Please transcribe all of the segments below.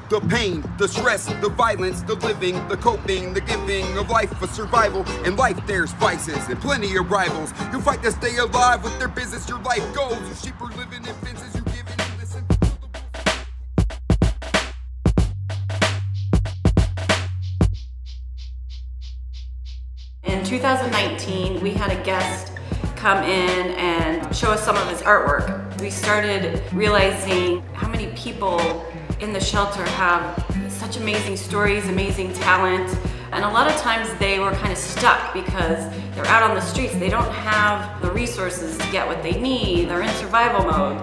The pain, the stress, the violence, the living, the coping, the giving of life for survival. In life there's vices and plenty of rivals. You fight to stay alive with their business, your life goes. You sheep are living in fences, you give in and listen. In 2019, we had a guest come in and show us some of his artwork. We started realizing how many people in the shelter have such amazing stories, amazing talent, and a lot of times they were kind of stuck because they're out on the streets. They don't have the resources to get what they need. They're in survival mode.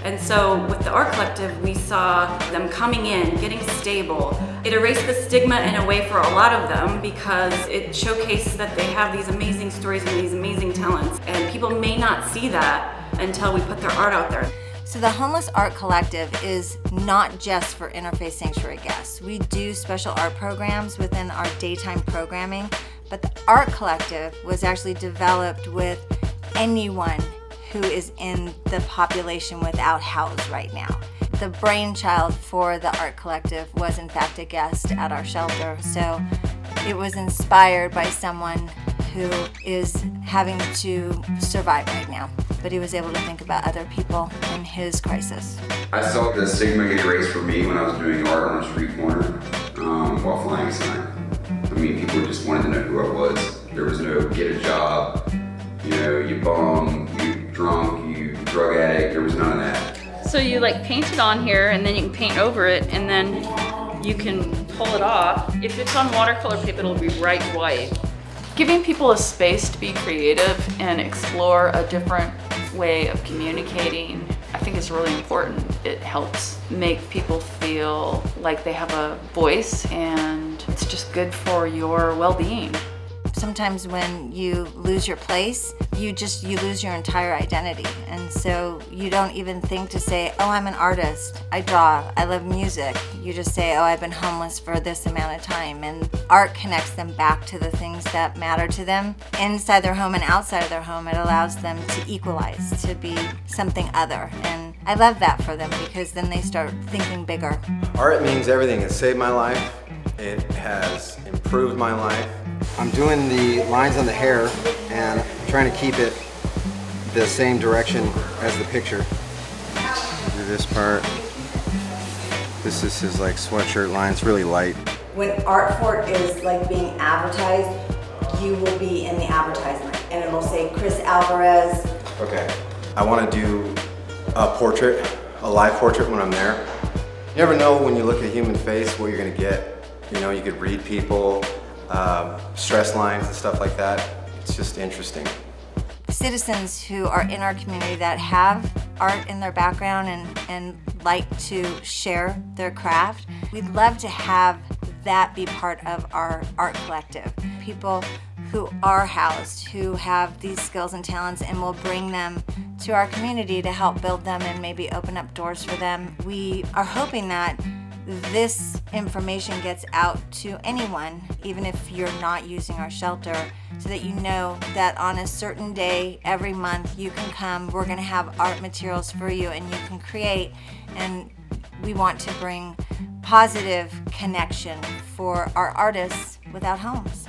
And so with the art collective, we saw them coming in, getting stable. It erased the stigma in a way for a lot of them because it showcased that they have these amazing stories and these amazing talents. And people may not see that until we put their art out there. So the Homeless Art Collective is not just for Interfaith Sanctuary guests. We do special art programs within our daytime programming, but the Art Collective was actually developed with anyone who is in the population without house right now. The brainchild for the Art Collective was in fact a guest at our shelter, so it was inspired by someone who is having to survive right now, but he was able to think about other people in his crisis. I saw the stigma get erased for me when I was doing art on a street corner while flying a sign. I mean, people just wanted to know who I was. There was no get a job, you bum, you drunk, you drug addict, there was none of that. So you paint it on here and then you can paint over it and then you can pull it off. If it's on watercolor paper, it'll be bright white. Giving people a space to be creative and explore a different way of communicating, I think is really important. It helps make people feel like they have a voice and it's just good for your well-being. Sometimes when you lose your place, you lose your entire identity. And so you don't even think to say, oh, I'm an artist, I draw, I love music. You just say, oh, I've been homeless for this amount of time. And art connects them back to the things that matter to them inside their home and outside of their home. It allows them to equalize, to be something other. And I love that for them because then they start thinking bigger. Art means everything. It saved my life. It has improved my life. I'm doing the lines on the hair and I'm trying to keep it the same direction as the picture. Do this part. This is his sweatshirt line. It's really light. When Artfort is being advertised, you will be in the advertisement and it will say Chris Alvarez. Okay. I want to do a portrait, a live portrait when I'm there. You never know when you look at a human face what you're going to get. You could read people, stress lines and stuff like that. It's just interesting. Citizens who are in our community that have art in their background and like to share their craft, we'd love to have that be part of our art collective. People who are housed, who have these skills and talents, and we'll bring them to our community to help build them and maybe open up doors for them. We are hoping that this information gets out to anyone, even if you're not using our shelter, so that you know that on a certain day every month you can come. We're going to have art materials for you and you can create, and we want to bring positive connection for our artists without homes.